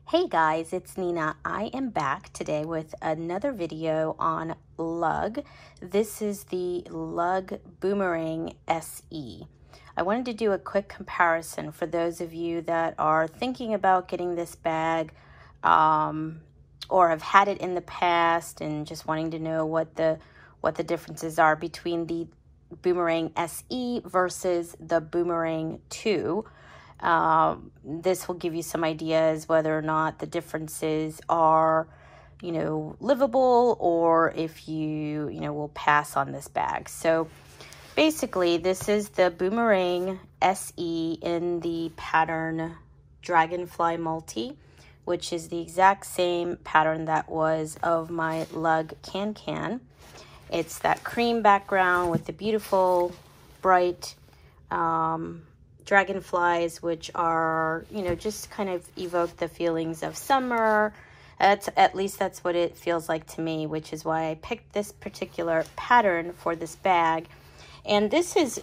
Hey guys, it's Nina. I am back today with another video on Lug. This is the Lug Boomerang SE. I wanted to do a quick comparison for those of you that are thinking about getting this bag or have had it in the past and just wanting to know what the differences are between the Boomerang SE versus the Boomerang 2. This will give you some ideas whether or not the differences are, livable, or if you will pass on this bag. So basically, this is the Boomerang SE in the pattern Dragonfly Multi, which is the exact same pattern that was of my Lug Can. It's that cream background with the beautiful, bright, dragonflies, which are, just kind of evoke the feelings of summer. At least that's what it feels like to me, which is why I picked this particular pattern for this bag. And this is,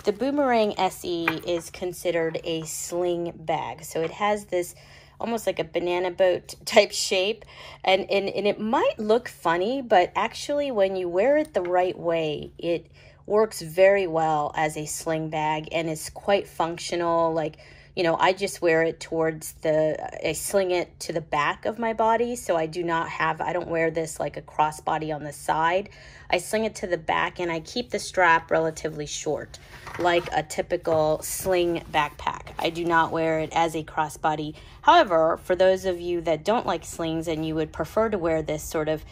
the Boomerang SE is considered a sling bag. So it has this almost like a banana boat type shape. And it might look funny, but actually when you wear it the right way, it works very well as a sling bag and is quite functional. Like, I just wear it I sling it to the back of my body. So I don't wear this like a crossbody on the side. I sling it to the back and I keep the strap relatively short, like a typical sling backpack. I do not wear it as a crossbody. However, for those of you that don't like slings and you would prefer to wear this sort of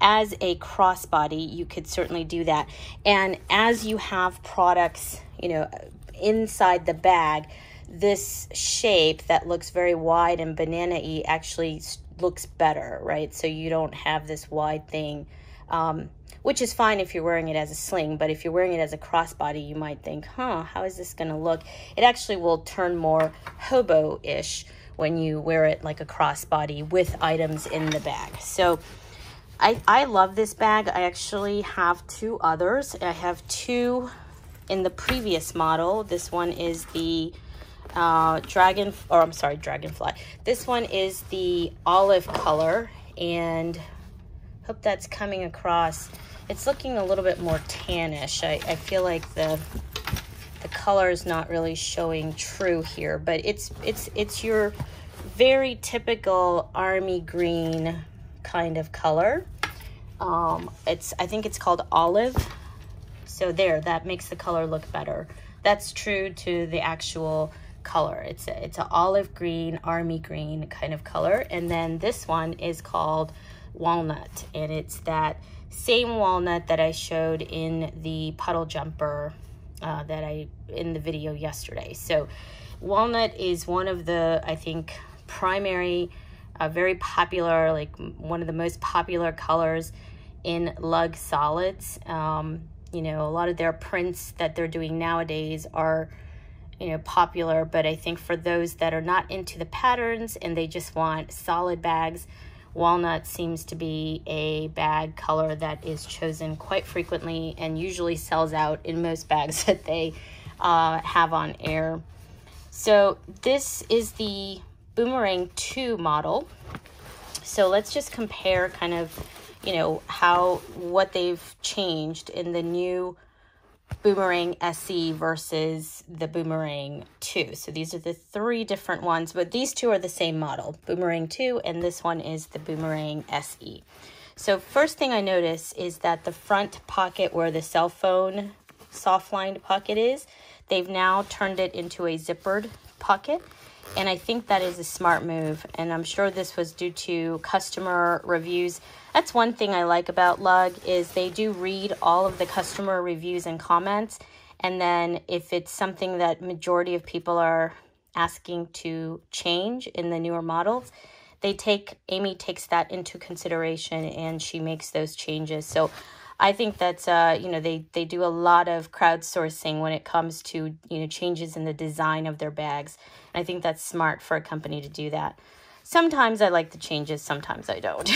as a crossbody, you could certainly do that. And as you have products, inside the bag, this shape that looks very wide and banana-y actually looks better, right? So you don't have this wide thing, which is fine if you're wearing it as a sling, but if you're wearing it as a crossbody, you might think, how is this gonna look? It actually will turn more hobo-ish when you wear it like a crossbody with items in the bag. So I love this bag. I actually have two others. I have two in the previous model. This one is the Dragonfly. This one is the olive color, and hope that's coming across. It's looking a little bit more tannish. I feel like the color is not really showing true here, but it's your very typical army green kind of color. I think it's called olive. So that makes the color look better. That's true to the actual color. It's an olive green, army green kind of color. And then this one is called walnut, and it's that same walnut that I showed in the puddle jumper in the video yesterday. So walnut is one of the, I think, primary, very popular, like one of the most popular colors in Lug solids. A lot of their prints that they're doing nowadays are, popular, but I think for those that are not into the patterns and they just want solid bags, walnut seems to be a bag color that is chosen quite frequently and usually sells out in most bags that they have on air. So this is the Boomerang 2 model. So let's just compare kind of, what they've changed in the new Boomerang SE versus the Boomerang 2. So these are the three different ones, but these two are the same model, Boomerang 2, and this one is the Boomerang SE. So first thing I notice is that the front pocket where the cell phone soft-lined pocket is, they've now turned it into a zippered pocket. And I think that is a smart move, and I'm sure this was due to customer reviews. That's one thing I like about Lug, is they do read all of the customer reviews and comments, and then if it's something that majority of people are asking to change in the newer models, Amy takes that into consideration and she makes those changes. So I think that's, they do a lot of crowdsourcing when it comes to, changes in the design of their bags. And I think that's smart for a company to do that. Sometimes I like the changes, sometimes I don't.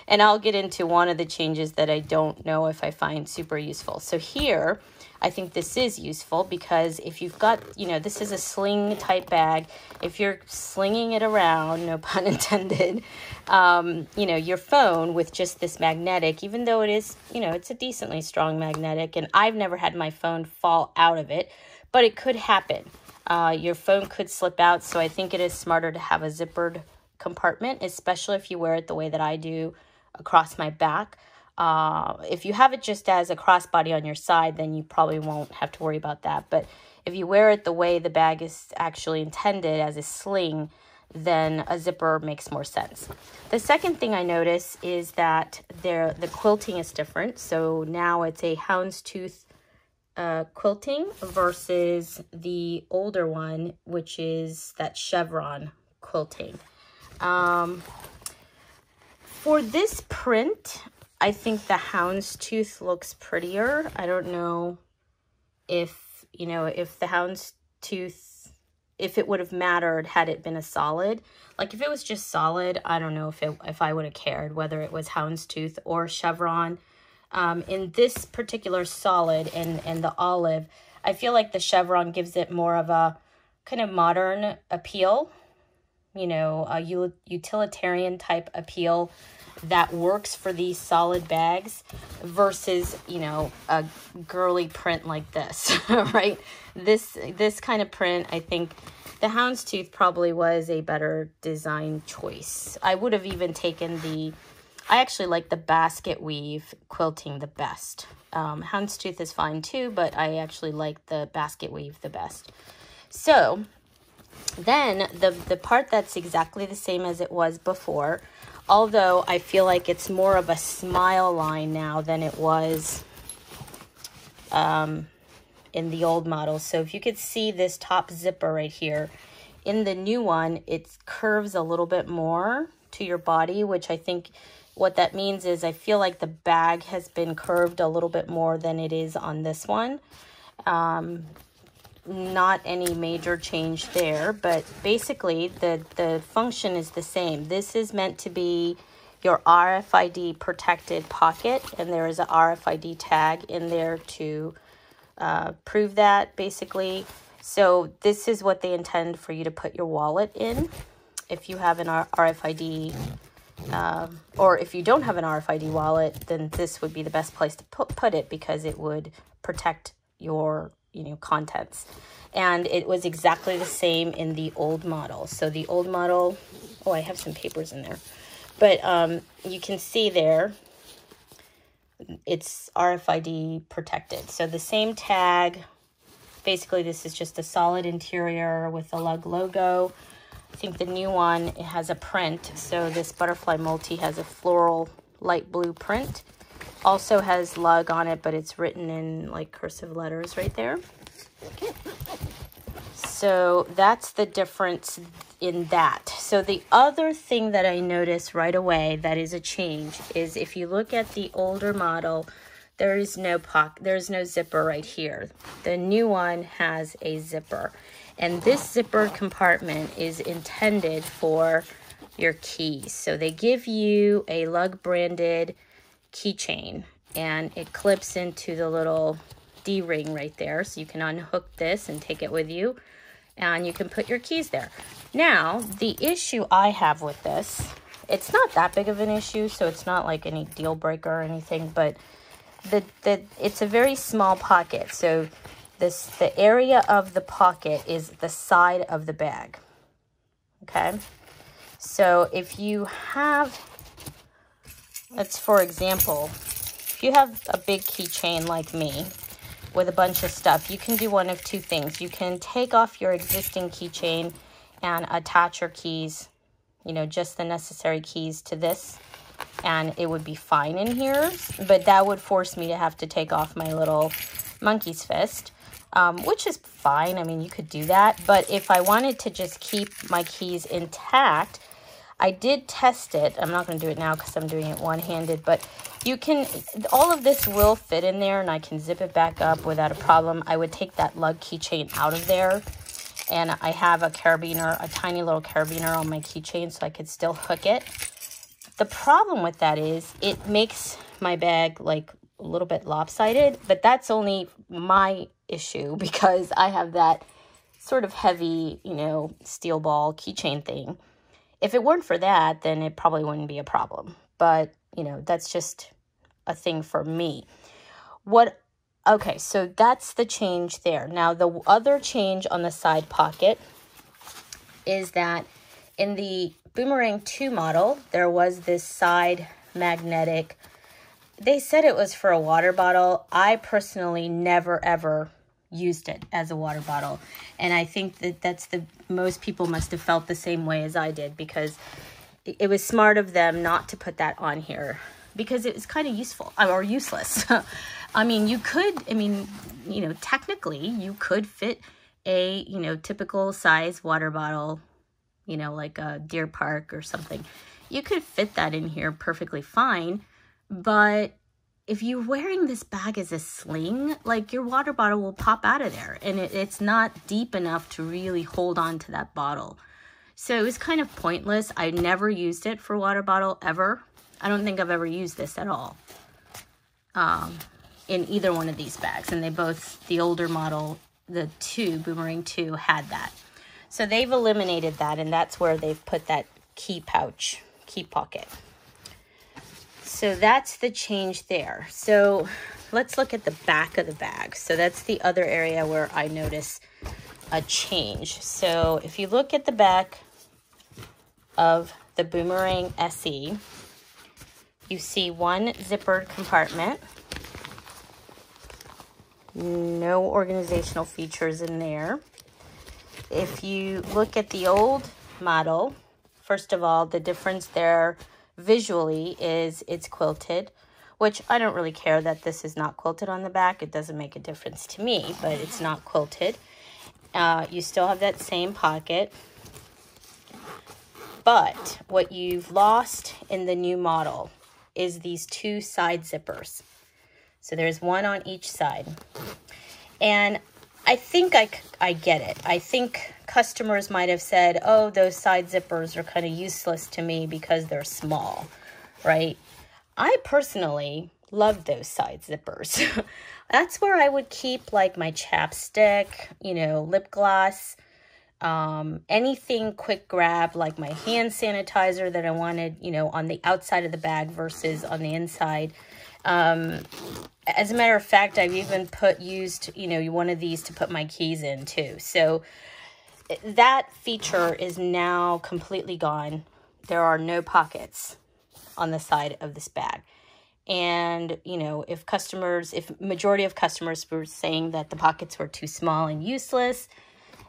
And I'll get into one of the changes that I don't know if I find super useful. So here I think this is useful because if you've got, you know, this is a sling type bag. If you're slinging it around, no pun intended, you know, your phone with just this magnetic, even though it is, you know, it's a decently strong magnetic, and I've never had my phone fall out of it, but it could happen. Your phone could slip out, so I think it is smarter to have a zippered compartment, especially if you wear it the way that I do across my back. If you have it just as a crossbody on your side, then you probably won't have to worry about that. But if you wear it the way the bag is actually intended as a sling, then a zipper makes more sense. The second thing I notice is that the quilting is different. So now it's a houndstooth quilting versus the older one, which is that chevron quilting. For this print, I think the houndstooth looks prettier. I don't know if, you know, if the houndstooth, if it would have mattered had it been a solid. Like if it was just solid, I don't know if I would have cared whether it was houndstooth or chevron. In this particular solid and the olive, I feel like the chevron gives it more of a kind of modern appeal, you know, a utilitarian type appeal that works for these solid bags versus, you know, a girly print like this, right? This kind of print, I think the houndstooth probably was a better design choice. I would have even taken I actually like the basket weave quilting the best. Houndstooth is fine too, but I actually like the basket weave the best. So then the part that's exactly the same as it was before, although I feel like it's more of a smile line now than it was in the old model. So if you could see this top zipper right here, in the new one, it curves a little bit more to your body, which I think what that means is I feel like the bag has been curved a little bit more than it is on this one. Not any major change there, but basically the function is the same. This is meant to be your RFID protected pocket, and there is a RFID tag in there to prove that, basically. So this is what they intend for you to put your wallet in. If you have an RFID, or if you don't have an RFID wallet, then this would be the best place to put it, because it would protect your, you know, contents. And it was exactly the same in the old model. So the old model, oh, I have some papers in there, but you can see there, it's RFID protected. So the same tag, basically this is just a solid interior with the Lug logo. I think the new one, it has a print. So this butterfly multi has a floral light blue print. Also has Lug on it, but it's written in like cursive letters right there. So that's the difference in that. So the other thing that I noticed right away that is a change is if you look at the older model, there is no pocket, there's no zipper right here. The new one has a zipper. And this zipper compartment is intended for your keys. So they give you a Lug branded keychain, and it clips into the little D-ring right there. So you can unhook this and take it with you, and you can put your keys there. Now, the issue I have with this, it's not that big of an issue, so it's not like any deal breaker or anything, but it's a very small pocket. So the area of the pocket is the side of the bag, okay? So if you have, let's for example, if you have a big keychain like me with a bunch of stuff, you can do one of two things. You can take off your existing keychain and attach your keys, you know, just the necessary keys to this, and it would be fine in here, but that would force me to have to take off my little monkey's fist. Which is fine. I mean, you could do that. But if I wanted to just keep my keys intact, I did test it. I'm not going to do it now because I'm doing it one-handed. But you can, all of this will fit in there, and I can zip it back up without a problem. I would take that Lug keychain out of there. And I have a carabiner, a tiny little carabiner on my keychain, so I could still hook it. The problem with that is it makes my bag like a little bit lopsided, but that's only my issue because I have that sort of heavy, you know, steel ball keychain thing. If it weren't for that, then it probably wouldn't be a problem. But, you know, that's just a thing for me. Okay, so that's the change there. Now, the other change on the side pocket is that in the Boomerang 2 model, there was this side magnetic. They said it was for a water bottle. I personally never, ever used it as a water bottle. And I think that most people must have felt the same way as I did, because it was smart of them not to put that on here because it was kind of useful or useless. I mean, you know, technically you could fit a, you know, typical size water bottle, you know, like a Deer Park or something. You could fit that in here perfectly fine. But if you're wearing this bag as a sling, like, your water bottle will pop out of there, and it's not deep enough to really hold on to that bottle. So it was kind of pointless. I never used it for water bottle ever. I don't think I've ever used this at all in either one of these bags. And they both, the older model, the Boomerang 2 had that. So they've eliminated that, and that's where they've put that key pocket. So that's the change there. So let's look at the back of the bag. So that's the other area where I notice a change. So if you look at the back of the Boomerang SE, you see one zippered compartment. No organizational features in there. If you look at the old model, first of all, the difference there visually is it's quilted, which I don't really care that this is not quilted on the back. It doesn't make a difference to me, but it's not quilted. You still have that same pocket. But what you've lost in the new model is these two side zippers. So there's one on each side. And I think I get it. I think customers might have said, oh, those side zippers are kind of useless to me because they're small, right? I personally love those side zippers. That's where I would keep like my chapstick, you know, lip gloss, anything quick grab, like my hand sanitizer that I wanted, you know, on the outside of the bag versus on the inside. As a matter of fact, I've even used, you know, one of these to put my keys in too. So that feature is now completely gone. There are no pockets on the side of this bag. And, you know, if majority of customers were saying that the pockets were too small and useless,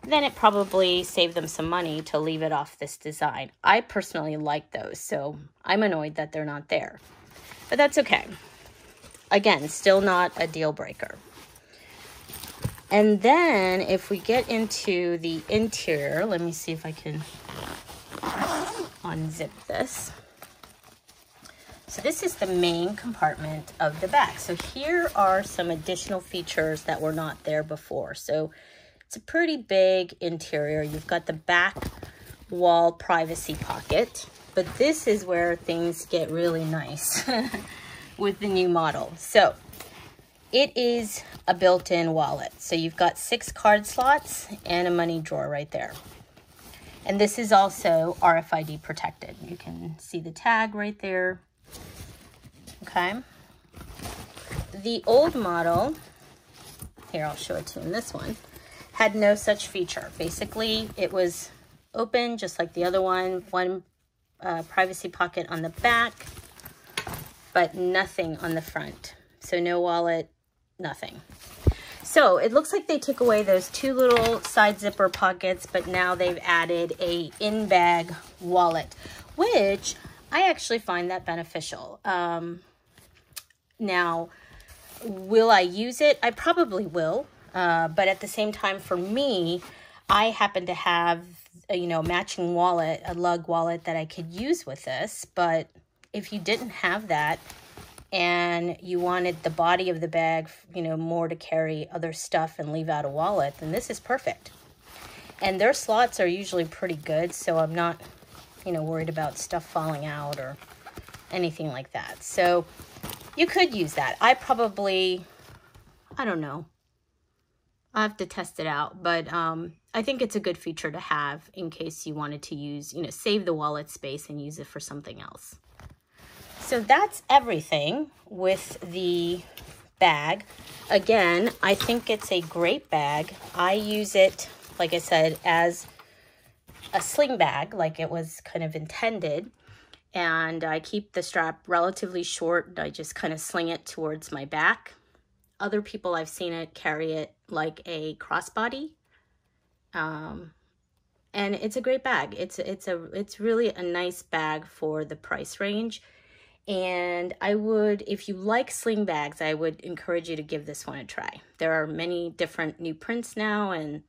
then it probably saved them some money to leave it off this design. I personally like those, so I'm annoyed that they're not there. But that's okay. Again, still not a deal breaker. And then if we get into the interior, let me see if I can unzip this. So this is the main compartment of the bag. So here are some additional features that were not there before. So it's a pretty big interior. You've got the back wall privacy pocket, but this is where things get really nice with the new model. So it is a built-in wallet. So you've got 6 card slots and a money drawer right there. And this is also RFID protected. You can see the tag right there. Okay. The old model, here I'll show it to you in this one, had no such feature. Basically, it was open just like the other one. One privacy pocket on the back, but nothing on the front. So no wallet, nothing. So it looks like they took away those 2 little side zipper pockets, but now they've added a in-bag wallet, which I actually find that beneficial. Now, will I use it? I probably will. But at the same time, for me, I happen to have a, you know, matching wallet, a Lug wallet that I could use with this. But if you didn't have that and you wanted the body of the bag, you know, more to carry other stuff and leave out a wallet, then this is perfect. And their slots are usually pretty good, so I'm not, you know, worried about stuff falling out or anything like that. So you could use that. I don't know. I have to test it out, but I think it's a good feature to have in case you wanted to use, save the wallet space and use it for something else. So that's everything with the bag. Again, I think it's a great bag. I use it, like I said, as a sling bag, like it was kind of intended. And I keep the strap relatively short. I just kind of sling it towards my back. Other people, I've seen it carry it like a crossbody. And it's a great bag. It's really a nice bag for the price range. And I would, if you like sling bags, I would encourage you to give this one a try. There are many different new prints now and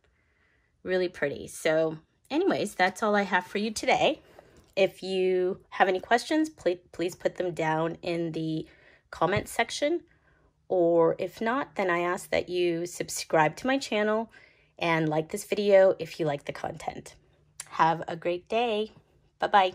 really pretty. So anyways, that's all I have for you today. If you have any questions, please put them down in the comment section. Or if not, then I ask that you subscribe to my channel and like this video if you like the content. Have a great day. Bye-bye.